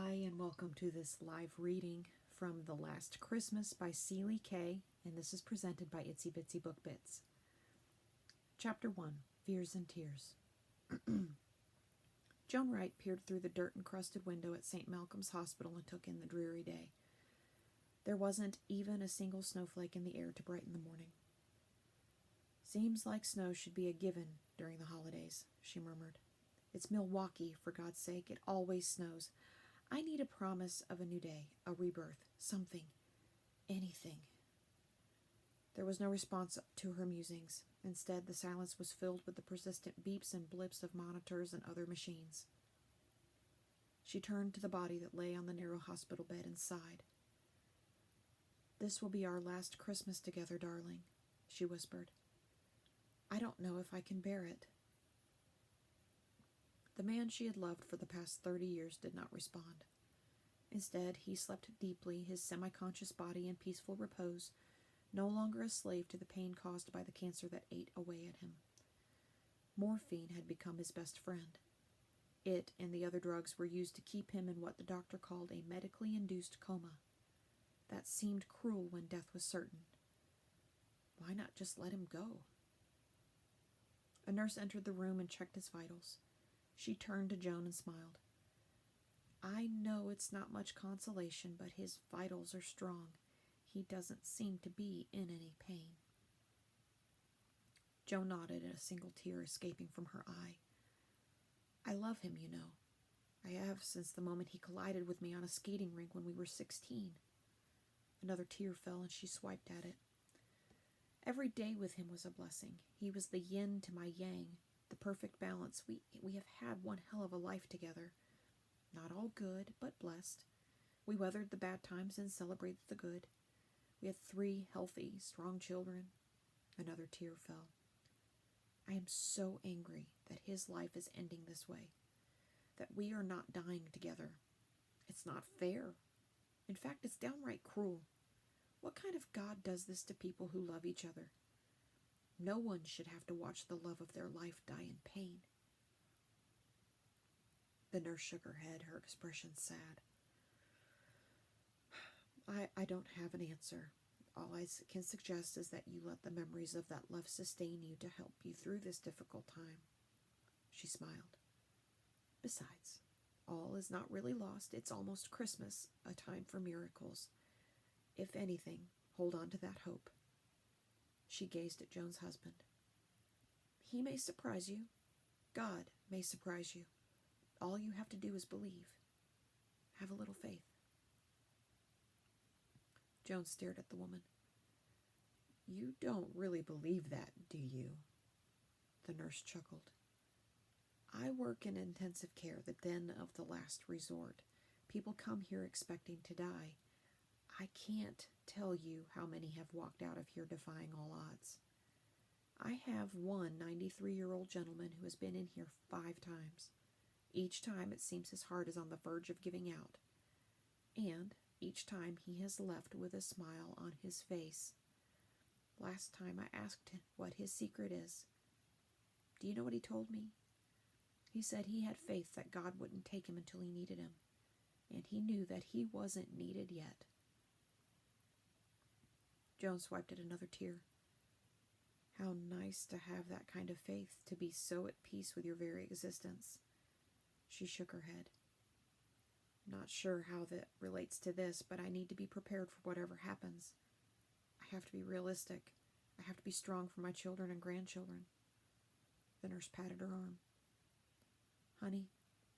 Hi, and welcome to this live reading from The Last Christmas by Seelie K, and this is presented by Itsy Bitsy Book Bits. Chapter 1, Fears and Tears. Joan Wright peered through the dirt-encrusted window at St. Malcolm's Hospital and took in the dreary day. There wasn't even a single snowflake in the air to brighten the morning. "Seems like snow should be a given during the holidays," she murmured. "It's Milwaukee, for God's sake. It always snows. I need a promise of a new day, a rebirth, something, anything." There was no response to her musings. Instead, the silence was filled with the persistent beeps and blips of monitors and other machines. She turned to the body that lay on the narrow hospital bed and sighed. "This will be our last Christmas together, darling," she whispered. "I don't know if I can bear it." The man she had loved for the past 30 years did not respond. Instead, he slept deeply, his semi-conscious body in peaceful repose, no longer a slave to the pain caused by the cancer that ate away at him. Morphine had become his best friend. It and the other drugs were used to keep him in what the doctor called a medically induced coma. That seemed cruel when death was certain. Why not just let him go? A nurse entered the room and checked his vitals. She turned to Joan and smiled. "I know it's not much consolation, but his vitals are strong. He doesn't seem to be in any pain." Joan nodded, a single tear escaping from her eye. "I love him, you know. I have since the moment he collided with me on a skating rink when we were 16. Another tear fell, and she swiped at it. "Every day with him was a blessing. He was the yin to my yang, the perfect balance. We have had one hell of a life together. Not all good, but blessed. We weathered the bad times and celebrated the good. We had 3 healthy, strong children." Another tear fell. "I am so angry that his life is ending this way, that we are not dying together. It's not fair. In fact, it's downright cruel. What kind of God does this to people who love each other? No one should have to watch the love of their life die in pain." The nurse shook her head, her expression sad. I don't have an answer. All I can suggest is that you let the memories of that love sustain you to help you through this difficult time." She smiled. "Besides, all is not really lost. It's almost Christmas, a time for miracles. If anything, hold on to that hope." She gazed at Joan's husband. "He may surprise you. God may surprise you. All you have to do is believe. Have a little faith." Joan stared at the woman. "You don't really believe that, do you?" The nurse chuckled. "I work in intensive care, the den of the last resort. People come here expecting to die. I can't tell you how many have walked out of here defying all odds. I have one 93-year-old gentleman who has been in here 5 times. Each time it seems his heart is on the verge of giving out. And each time he has left with a smile on his face. Last time I asked him what his secret is. Do you know what he told me? He said he had faith that God wouldn't take him until he needed him. And he knew that he wasn't needed yet." Joan swiped at another tear. "How nice to have that kind of faith, to be so at peace with your very existence." She shook her head. "Not sure how that relates to this, but I need to be prepared for whatever happens. I have to be realistic. I have to be strong for my children and grandchildren." The nurse patted her arm. "Honey,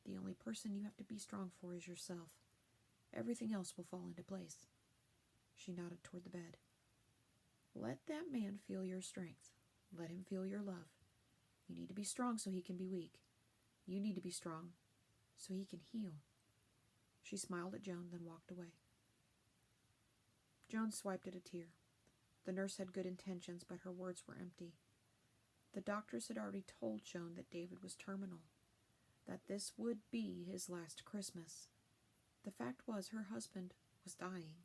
the only person you have to be strong for is yourself. Everything else will fall into place." She nodded toward the bed. "Let that man feel your strength. Let him feel your love. You need to be strong so he can be weak. You need to be strong so he can heal." She smiled at Joan, then walked away. Joan swiped at a tear. The nurse had good intentions, but her words were empty. The doctors had already told Joan that David was terminal, that this would be his last Christmas. The fact was, her husband was dying.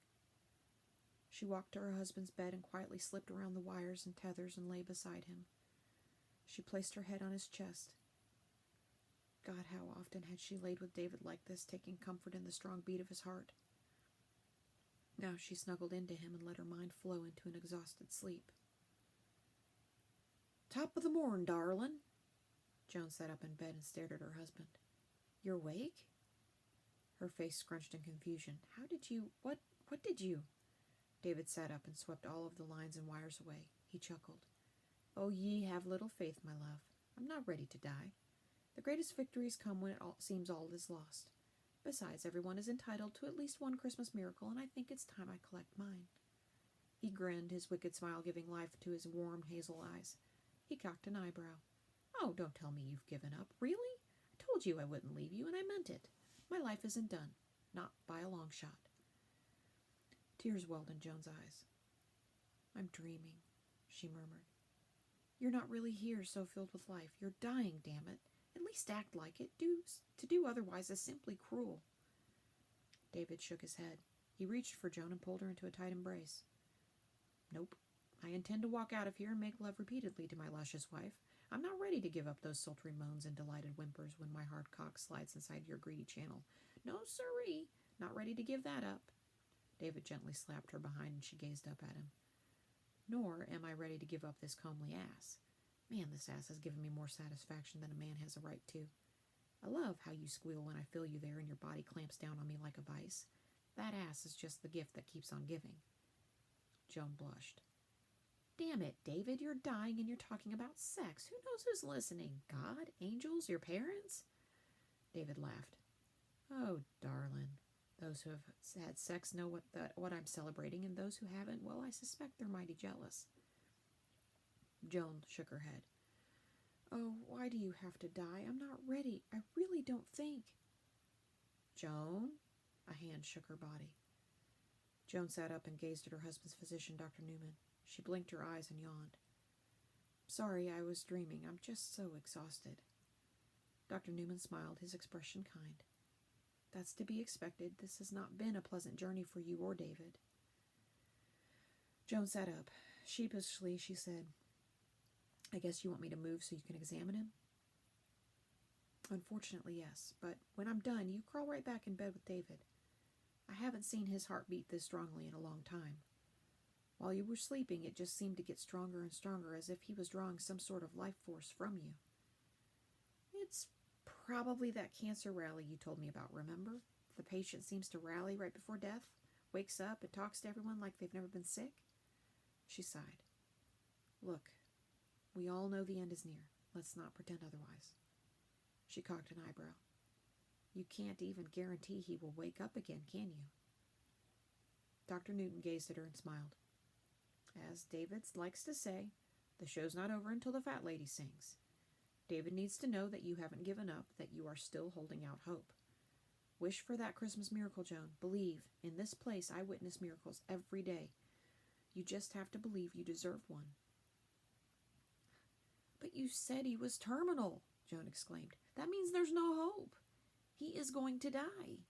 She walked to her husband's bed and quietly slipped around the wires and tethers and lay beside him. She placed her head on his chest. God, how often had she laid with David like this, taking comfort in the strong beat of his heart. Now she snuggled into him and let her mind flow into an exhausted sleep. "Top of the morn, darlin'." Joan sat up in bed and stared at her husband. "You're awake?" Her face scrunched in confusion. "How did you... What did you..." David sat up and swept all of the lines and wires away. He chuckled. "Oh, ye have little faith, my love. I'm not ready to die. The greatest victories come when it seems all is lost. Besides, everyone is entitled to at least one Christmas miracle, and I think it's time I collect mine." He grinned, his wicked smile giving life to his warm hazel eyes. He cocked an eyebrow. "Oh, don't tell me you've given up. Really? I told you I wouldn't leave you, and I meant it. My life isn't done. Not by a long shot." Tears welled in Joan's eyes. "I'm dreaming," she murmured. "You're not really here, so filled with life. You're dying, damn it. At least act like it. To do otherwise is simply cruel." David shook his head. He reached for Joan and pulled her into a tight embrace. "Nope. I intend to walk out of here and make love repeatedly to my luscious wife. I'm not ready to give up those sultry moans and delighted whimpers when my hard cock slides inside your greedy channel. No, sirree. Not ready to give that up." David gently slapped her behind and she gazed up at him. "Nor am I ready to give up this comely ass. Man, this ass has given me more satisfaction than a man has a right to. I love how you squeal when I feel you there and your body clamps down on me like a vice. That ass is just the gift that keeps on giving." Joan blushed. "Damn it, David, you're dying and you're talking about sex. Who knows who's listening? God? Angels? Your parents?" David laughed. "Oh, darling. Those who have had sex know what I'm celebrating, and those who haven't, well, I suspect they're mighty jealous." Joan shook her head. "Oh, why do you have to die? I'm not ready. I really don't think." "Joan?" A hand shook her body. Joan sat up and gazed at her husband's physician, Dr. Newman. She blinked her eyes and yawned. "Sorry, I was dreaming. I'm just so exhausted." Dr. Newman smiled, his expression kind. "That's to be expected. This has not been a pleasant journey for you or David." Joan sat up. Sheepishly, she said, "I guess you want me to move so you can examine him?" "Unfortunately, yes. But when I'm done, you crawl right back in bed with David. I haven't seen his heart beat this strongly in a long time. While you were sleeping, it just seemed to get stronger and stronger, as if he was drawing some sort of life force from you. It's probably that cancer rally you told me about, remember? The patient seems to rally right before death, wakes up, and talks to everyone like they've never been sick." She sighed. "Look, we all know the end is near. Let's not pretend otherwise." She cocked an eyebrow. "You can't even guarantee he will wake up again, can you?" Dr. Newton gazed at her and smiled. "As David likes to say, the show's not over until the fat lady sings. David needs to know that you haven't given up, that you are still holding out hope. Wish for that Christmas miracle, Joan. Believe. In this place, I witness miracles every day. You just have to believe you deserve one." "But you said he was terminal," Joan exclaimed. "That means there's no hope. He is going to die."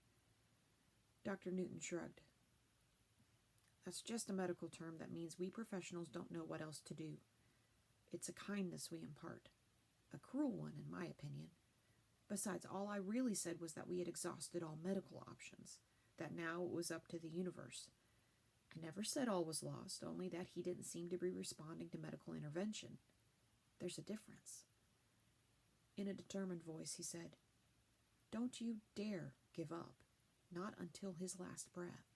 Dr. Newton shrugged. "That's just a medical term that means we professionals don't know what else to do. It's a kindness we impart. A cruel one, in my opinion. Besides, all I really said was that we had exhausted all medical options, that now it was up to the universe. I never said all was lost, only that he didn't seem to be responding to medical intervention. There's a difference." In a determined voice, he said, "Don't you dare give up. Not until his last breath."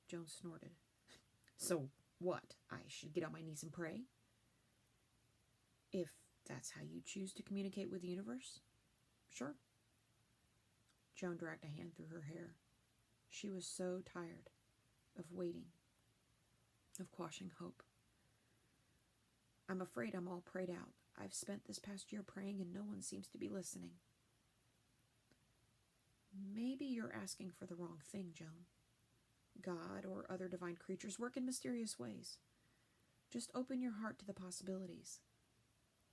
Joan snorted. "So what? I should get on my knees and pray?" "If that's how you choose to communicate with the universe, sure." Joan dragged a hand through her hair. She was so tired of waiting, of quashing hope. "I'm afraid I'm all prayed out. I've spent this past year praying and no one seems to be listening." "Maybe you're asking for the wrong thing, Joan. God or other divine creatures work in mysterious ways. Just open your heart to the possibilities.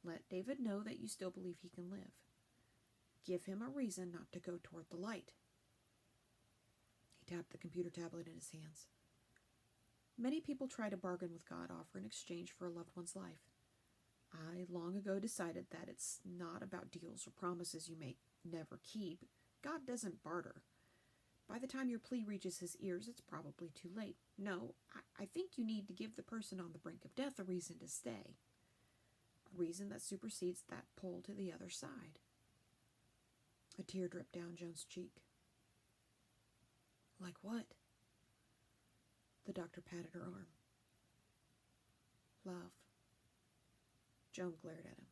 Let David know that you still believe he can live. Give him a reason not to go toward the light." He tapped the computer tablet in his hands. "Many people try to bargain with God, offer in exchange for a loved one's life. I long ago decided that it's not about deals or promises you may never keep. God doesn't barter. By the time your plea reaches his ears, it's probably too late. No, I think you need to give the person on the brink of death a reason to stay. A reason that supersedes that pull to the other side. A tear dripped down Joan's cheek. Like what? The doctor patted her arm. Love. Joan glared at him.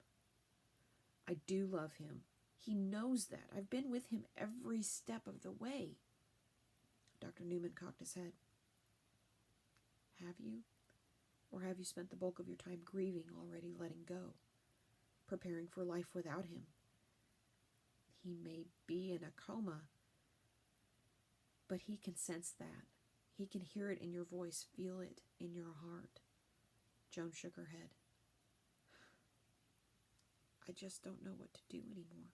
I do love him. He knows that. I've been with him every step of the way. Dr. Newman cocked his head. Have you? Or have you spent the bulk of your time grieving, already letting go, preparing for life without him? He may be in a coma, but he can sense that. He can hear it in your voice, feel it in your heart. Joan shook her head. I just don't know what to do anymore.